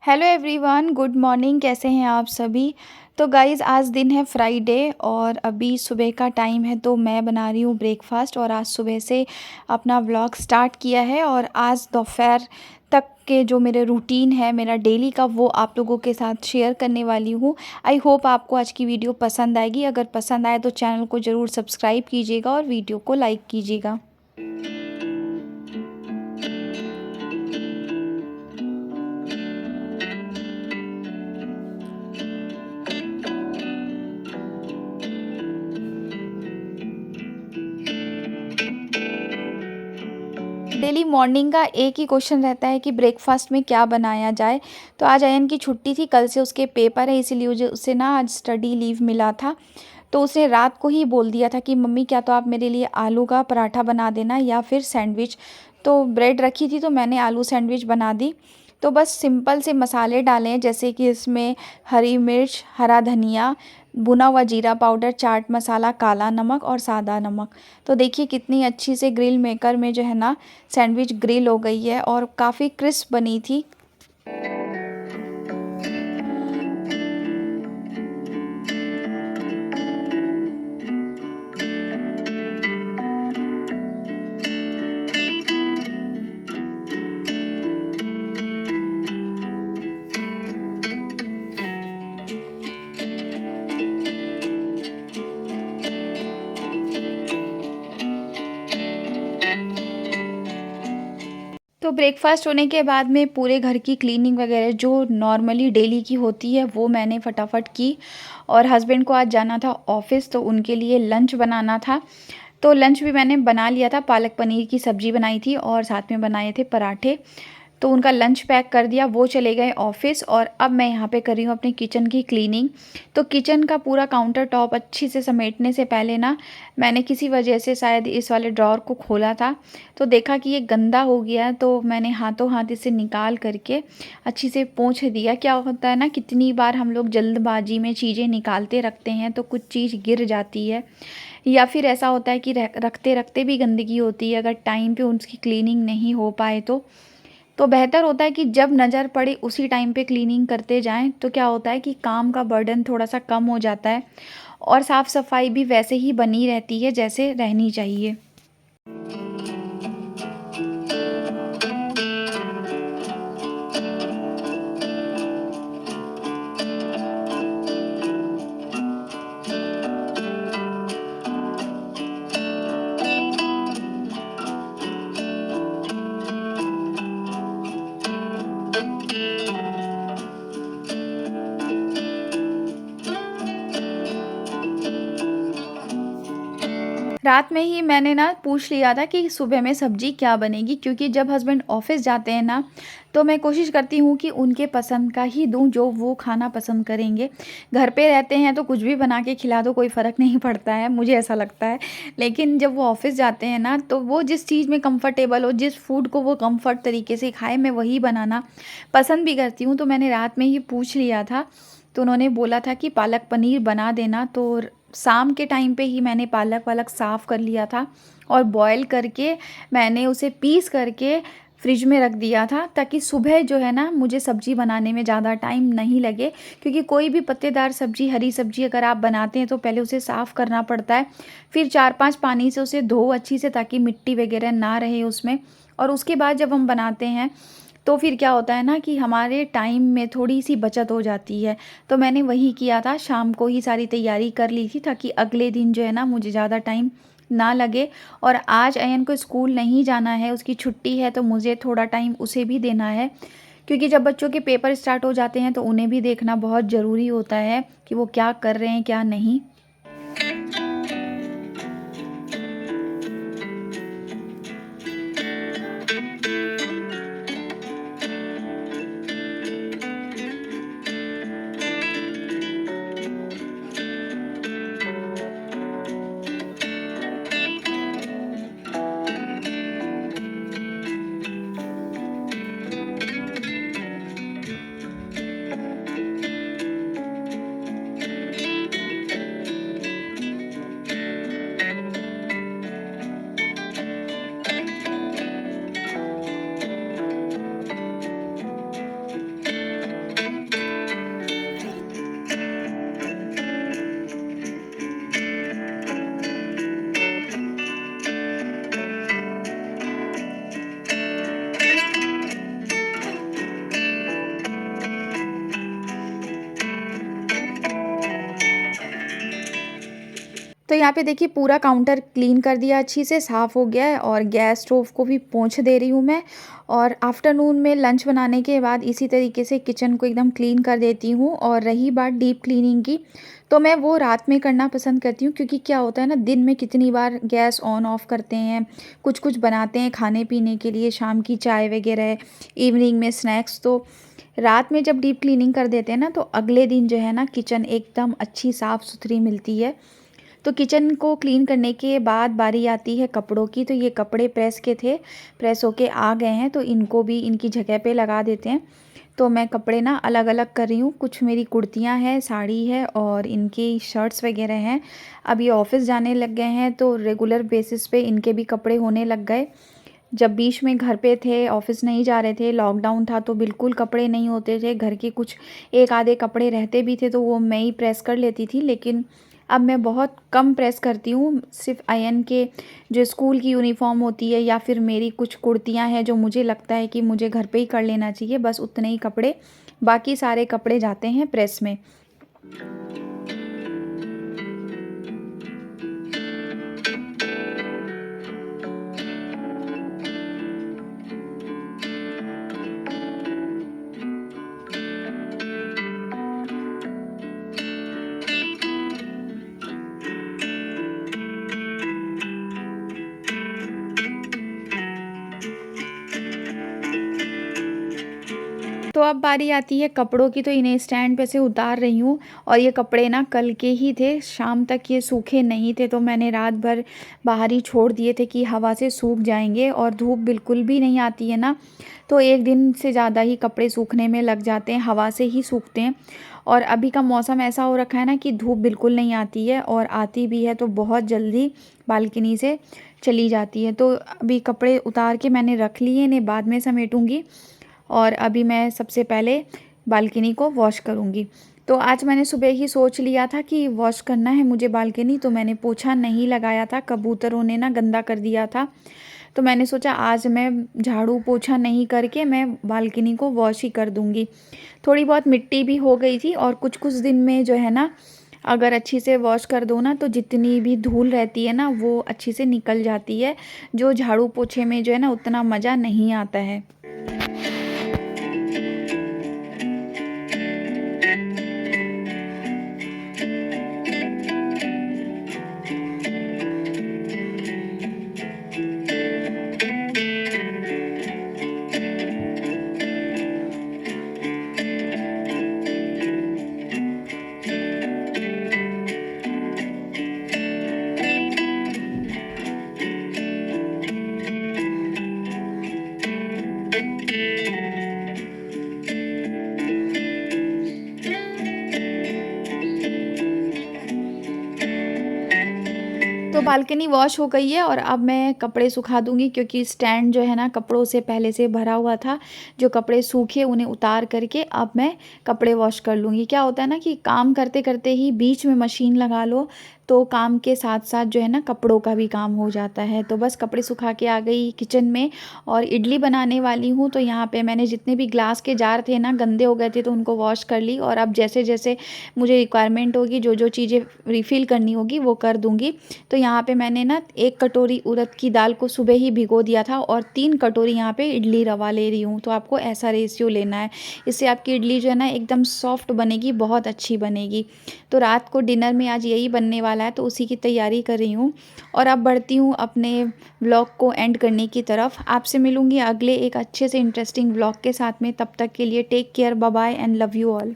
Hello everyone, good morning. कैसे हैं आप सभी। तो गाइज़, आज दिन है फ्राइडे और अभी सुबह का टाइम है, तो मैं बना रही हूँ ब्रेकफास्ट। और आज सुबह से अपना व्लॉग स्टार्ट किया है और आज दोपहर तक के जो मेरे रूटीन है मेरा डेली का, वो आप लोगों के साथ शेयर करने वाली हूँ। आई होप आपको आज की वीडियो पसंद आएगी। अगर पसंद आए तो चैनल को ज़रूर सब्सक्राइब कीजिएगा और वीडियो को लाइक कीजिएगा। डेली मॉर्निंग का एक ही क्वेश्चन रहता है कि ब्रेकफास्ट में क्या बनाया जाए। तो आज अयन की छुट्टी थी, कल से उसके पेपर है, इसीलिए उसे ना आज स्टडी लीव मिला था। तो उसने रात को ही बोल दिया था कि मम्मी क्या तो आप मेरे लिए आलू का पराठा बना देना या फिर सैंडविच। तो ब्रेड रखी थी तो मैंने आलू सैंडविच बना दी। तो बस सिंपल से मसाले डाले हैं, जैसे कि इसमें हरी मिर्च, हरा धनिया, भुना हुआ जीरा पाउडर, चाट मसाला, काला नमक और सादा नमक। तो देखिए कितनी अच्छी से ग्रिल मेकर में जो है ना सैंडविच ग्रिल हो गई है और काफ़ी क्रिस्प बनी थी। तो ब्रेकफास्ट होने के बाद में पूरे घर की क्लीनिंग वगैरह जो नॉर्मली डेली की होती है वो मैंने फटाफट की। और हस्बैंड को आज जाना था ऑफिस, तो उनके लिए लंच बनाना था। तो लंच भी मैंने बना लिया था, पालक पनीर की सब्ज़ी बनाई थी और साथ में बनाए थे पराठे। तो उनका लंच पैक कर दिया, वो चले गए ऑफिस। और अब मैं यहाँ पे कर रही हूँ अपनी किचन की क्लीनिंग। तो किचन का पूरा काउंटर टॉप अच्छी से समेटने से पहले ना मैंने किसी वजह से शायद इस वाले ड्रॉर को खोला था, तो देखा कि ये गंदा हो गया। तो मैंने हाथों हाथ इसे निकाल करके अच्छी से पोंछ दिया। क्या होता है ना, कितनी बार हम लोग जल्दबाजी में चीज़ें निकालते रखते हैं तो कुछ चीज़ गिर जाती है, या फिर ऐसा होता है कि रखते रखते भी गंदगी होती है अगर टाइम पे उसकी क्लीनिंग नहीं हो पाए तो बेहतर होता है कि जब नज़र पड़े उसी टाइम पे क्लीनिंग करते जाएं। तो क्या होता है कि काम का बर्डन थोड़ा सा कम हो जाता है और साफ़ सफाई भी वैसे ही बनी रहती है जैसे रहनी चाहिए। रात में ही मैंने ना पूछ लिया था कि सुबह में सब्ज़ी क्या बनेगी, क्योंकि जब हस्बैंड ऑफिस जाते हैं ना तो मैं कोशिश करती हूँ कि उनके पसंद का ही दूँ जो वो खाना पसंद करेंगे। घर पे रहते हैं तो कुछ भी बना के खिला दो, कोई फ़र्क नहीं पड़ता है, मुझे ऐसा लगता है। लेकिन जब वो ऑफिस जाते हैं ना तो वो जिस चीज़ में कंफर्टेबल हो, जिस फूड को वो कंफर्ट तरीके से खाए, मैं वही बनाना पसंद भी करती हूँ। तो मैंने रात में ही पूछ लिया था, तो उन्होंने बोला था कि पालक पनीर बना देना। तो शाम के टाइम पे ही मैंने पालक वालक साफ़ कर लिया था और बॉयल करके मैंने उसे पीस करके फ्रिज में रख दिया था, ताकि सुबह जो है ना मुझे सब्ज़ी बनाने में ज़्यादा टाइम नहीं लगे। क्योंकि कोई भी पत्तेदार सब्ज़ी, हरी सब्ज़ी अगर आप बनाते हैं तो पहले उसे साफ़ करना पड़ता है, फिर 4-5 पानी से उसे धो अच्छी से, ताकि मिट्टी वगैरह ना रहे उसमें। और उसके बाद जब हम बनाते हैं तो फिर क्या होता है ना कि हमारे टाइम में थोड़ी-सी बचत हो जाती है। तो मैंने वही किया था, शाम को ही सारी तैयारी कर ली थी, ताकि अगले दिन जो है ना मुझे ज़्यादा टाइम ना लगे। और आज अयन को स्कूल नहीं जाना है, उसकी छुट्टी है, तो मुझे थोड़ा टाइम उसे भी देना है। क्योंकि जब बच्चों के पेपर स्टार्ट हो जाते हैं तो उन्हें भी देखना बहुत ज़रूरी होता है कि वो क्या कर रहे हैं, क्या नहीं। तो यहाँ पे देखिए पूरा काउंटर क्लीन कर दिया, अच्छी से साफ़ हो गया है और गैस स्टोव को भी पोंछ दे रही हूँ मैं। और आफ्टरनून में लंच बनाने के बाद इसी तरीके से किचन को एकदम क्लीन कर देती हूँ। और रही बात डीप क्लीनिंग की, तो मैं वो रात में करना पसंद करती हूँ, क्योंकि क्या होता है ना, दिन में कितनी बार गैस ऑन ऑफ करते हैं, कुछ कुछ बनाते हैं खाने पीने के लिए, शाम की चाय वगैरह, इवनिंग में स्नैक्स। तो रात में जब डीप क्लीनिंग कर देते हैं ना, तो अगले दिन जो है ना किचन एकदम अच्छी साफ़ सुथरी मिलती है। तो किचन को क्लीन करने के बाद बारी आती है कपड़ों की। तो ये कपड़े प्रेस के थे, प्रेस होके आ गए हैं, तो इनको भी इनकी जगह पे लगा देते हैं। तो मैं कपड़े ना अलग अलग कर रही हूँ, कुछ मेरी कुर्तियाँ हैं, साड़ी है और इनकी शर्ट्स वगैरह हैं। अब ये ऑफ़िस जाने लग गए हैं, तो रेगुलर बेसिस पे इनके भी कपड़े होने लग गए। जब बीच में घर पे थे, ऑफ़िस नहीं जा रहे थे, लॉकडाउन था, तो बिल्कुल कपड़े नहीं होते थे। घर के कुछ एक आधे कपड़े रहते भी थे, तो वो मैं ही प्रेस कर लेती थी। लेकिन अब मैं बहुत कम प्रेस करती हूँ, सिर्फ़ अयन के जो स्कूल की यूनिफ़ॉर्म होती है या फिर मेरी कुछ कुर्तियाँ हैं जो मुझे लगता है कि मुझे घर पे ही कर लेना चाहिए, बस उतने ही कपड़े, बाकी सारे कपड़े जाते हैं प्रेस में। तो अब बारी आती है कपड़ों की। तो इन्हें स्टैंड पे से उतार रही हूँ। और ये कपड़े ना कल के ही थे, शाम तक ये सूखे नहीं थे, तो मैंने रात भर बाहर ही छोड़ दिए थे कि हवा से सूख जाएंगे। और धूप बिल्कुल भी नहीं आती है ना, तो एक दिन से ज़्यादा ही कपड़े सूखने में लग जाते हैं, हवा से ही सूखते हैं। और अभी का मौसम ऐसा हो रखा है ना कि धूप बिल्कुल नहीं आती है, और आती भी है तो बहुत जल्दी बालकनी से चली जाती है। तो अभी कपड़े उतार के मैंने रख लिए, इन्हें बाद में समेटूँगी। और अभी मैं सबसे पहले बालकनी को वॉश करूँगी। तो आज मैंने सुबह ही सोच लिया था कि वॉश करना है मुझे बालकनी, तो मैंने पोछा नहीं लगाया था, कबूतरों ने ना गंदा कर दिया था। तो मैंने सोचा आज मैं झाड़ू पोछा नहीं करके मैं बालकनी को वॉश ही कर दूँगी। थोड़ी बहुत मिट्टी भी हो गई थी, और कुछ-कुछ दिन में जो है ना, अगर अच्छी से वॉश कर दो ना, तो जितनी भी धूल रहती है ना वो अच्छी से निकल जाती है, जो झाड़ू पोछे में जो है ना उतना मज़ा नहीं आता है। तो बालकनी वॉश हो गई है, और अब मैं कपड़े सुखा दूँगी, क्योंकि स्टैंड जो है ना कपड़ों से पहले से भरा हुआ था। जो कपड़े सूखे उन्हें उतार करके अब मैं कपड़े वॉश कर लूँगी। क्या होता है ना कि काम करते-करते ही बीच में मशीन लगा लो, तो काम के साथ-साथ जो है ना कपड़ों का भी काम हो जाता है। तो बस कपड़े सुखा के आ गई किचन में, और इडली बनाने वाली हूँ। तो यहाँ पे मैंने जितने भी ग्लास के जार थे ना गंदे हो गए थे, तो उनको वॉश कर ली। और अब जैसे-जैसे मुझे रिक्वायरमेंट होगी, जो-जो चीज़ें रिफ़िल करनी होगी वो कर दूँगी। तो यहाँ पे मैंने ना 1 कटोरी उड़द की दाल को सुबह ही भिगो दिया था, और 3 कटोरी यहाँ पे इडली रवा ले रही हूँ। तो आपको ऐसा रेशियो लेना है, इससे आपकी इडली जो है ना एकदम सॉफ्ट बनेगी, बहुत अच्छी बनेगी। तो रात को डिनर में आज यही बनने वाला है, तो उसी की तैयारी कर रही हूँ। और अब बढ़ती हूँ अपने व्लॉग को एंड करने की तरफ। आपसे मिलूँगी अगले एक अच्छे से इंटरेस्टिंग व्लॉग के साथ में। तब तक के लिए take care, bye bye and love you all.